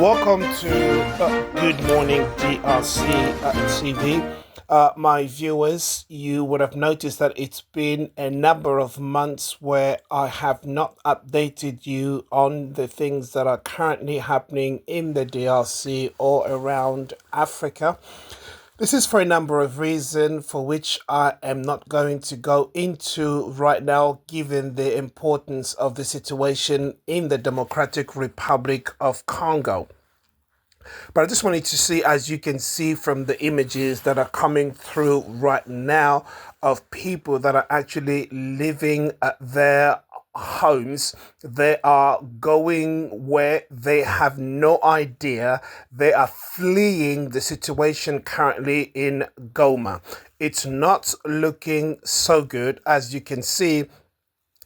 Welcome to Good Morning DRC TV. My viewers, you would have noticed that it's been a number of months where I have not updated you on the things that are currently happening in the DRC or around Africa. This is for a number of reasons for which I am not going to go into right now, given the importance of the situation in the Democratic Republic of Congo. But I just wanted to see, as you can see from the images that are coming through right now, of people that are actually living at their homes. They are going where they have no idea. They are fleeing the situation currently in Goma. It's not looking so good. As you can see,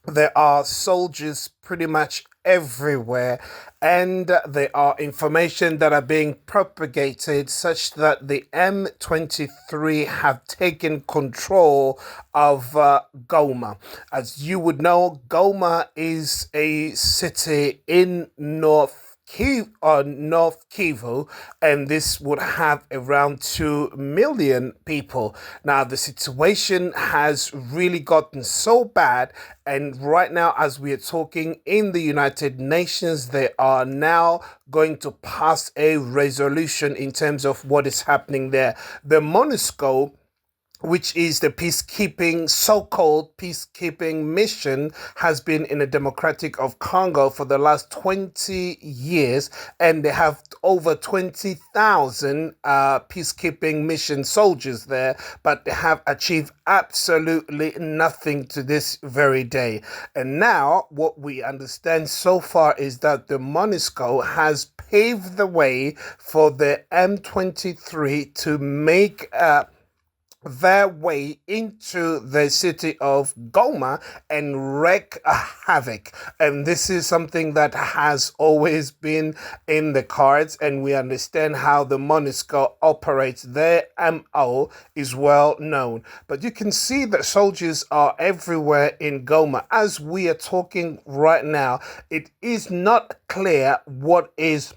there are soldiers pretty much everywhere, and there are information that are being propagated such that the M23 have taken control of Goma. As you would know, Goma is a city in North Kivu, and this would have around 2 million people. Now, the situation has really gotten so bad, and right now, as we are talking in the United Nations, they are now going to pass a resolution in terms of what is happening there. The MONUSCO, which is the so-called peacekeeping mission, has been in the Democratic of Congo for the last 20 years, and they have over 20,000 peacekeeping mission soldiers there, but they have achieved absolutely nothing to this very day. And now what we understand so far is that the MONUSCO has paved the way for the M23 to make their way into the city of Goma and wreak havoc. And this is something that has always been in the cards, and we understand how the MONUSCO operates. Their MO is well known. But you can see that soldiers are everywhere in Goma. As we are talking right now, it is not clear what is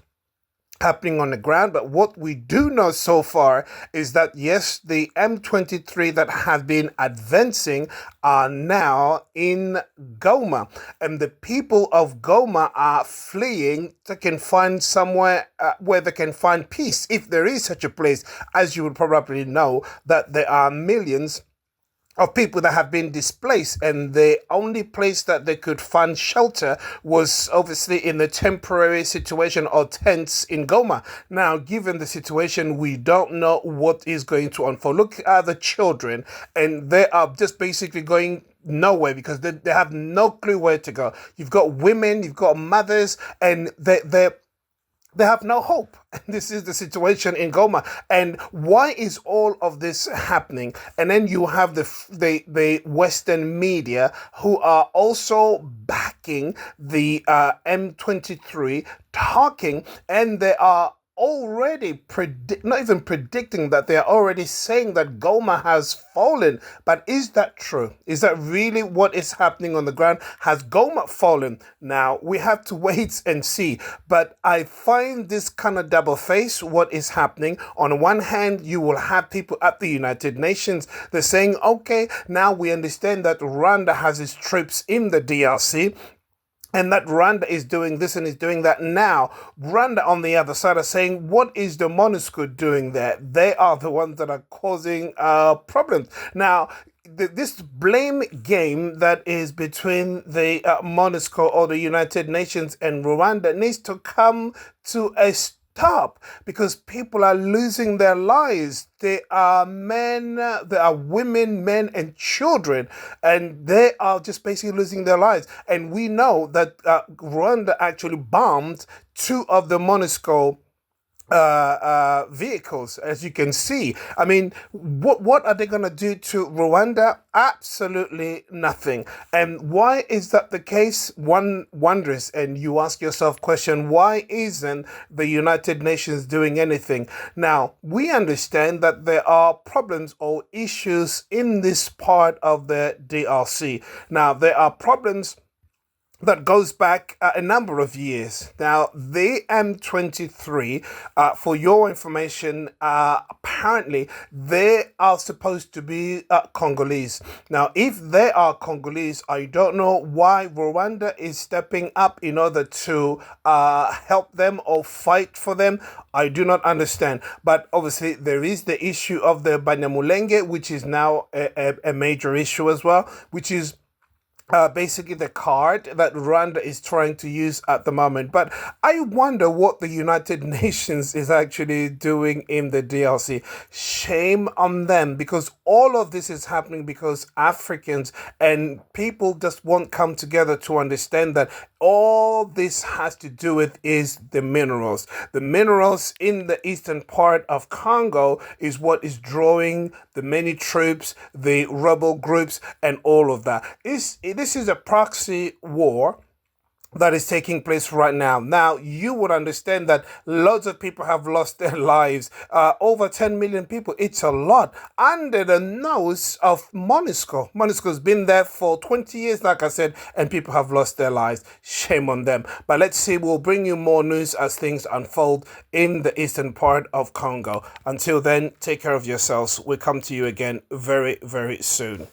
happening on the ground, but what we do know so far is that yes, the M23 that have been advancing are now in Goma, and the people of Goma are fleeing to can find somewhere where they can find peace, if there is such a place. As you would probably know, that there are millions of people that have been displaced, and the only place that they could find shelter was obviously in the temporary situation or tents in Goma. Now, given the situation, we don't know what is going to unfold. Look at the children, and they are just basically going nowhere because they have no clue where to go. You've got women, you've got mothers, and they have no hope. And this is the situation in Goma. And why is all of this happening? And then you have the Western media who are also backing the M23, talking, and they are already not even predicting that, they are already saying that Goma has fallen. But is that true? Is that really what is happening on the ground? Has Goma fallen? Now we have to wait and see. But I find this kind of double face, what is happening. On one hand, you will have people at the United Nations, they're saying, okay, now we understand that Rwanda has its troops in the DRC, and that Rwanda is doing this and is doing that. Now, Rwanda on the other side are saying, what is the MONUSCO doing there? They are the ones that are causing problems. Now, this blame game that is between the MONUSCO or the United Nations and Rwanda needs to come to a stop, because people are losing their lives. There are men, there are women, men, and children, and they are just basically losing their lives. And we know that Rwanda actually bombed 2 of the MONUSCO vehicles, as you can see. I mean, what are they going to do to Rwanda? Absolutely nothing. And why is that the case? One wonders, and you ask yourself question, why isn't the United Nations doing anything? Now, we understand that there are problems or issues in this part of the DRC. Now, there are problems that goes back a number of years. Now, the M23, for your information, apparently they are supposed to be Congolese. Now, if they are Congolese, I don't know why Rwanda is stepping up in order to help them or fight for them. I do not understand. But obviously, there is the issue of the Banyamulenge, which is now a major issue as well, which is basically the card that Rwanda is trying to use at the moment. But I wonder what the United Nations is actually doing in the DRC. Shame on them, because all of this is happening because Africans and people just won't come together to understand that all this has to do with is the minerals. The minerals in the eastern part of Congo is what is drawing the many troops, the rebel groups, and all of that. This is a proxy war that is taking place right now. Now, you would understand that loads of people have lost their lives. Over 10 million people. It's a lot. Under the nose of MONUSCO. MONUSCO's been there for 20 years, like I said, and people have lost their lives. Shame on them. But let's see, we'll bring you more news as things unfold in the eastern part of Congo. Until then, take care of yourselves. We'll come to you again very, very soon.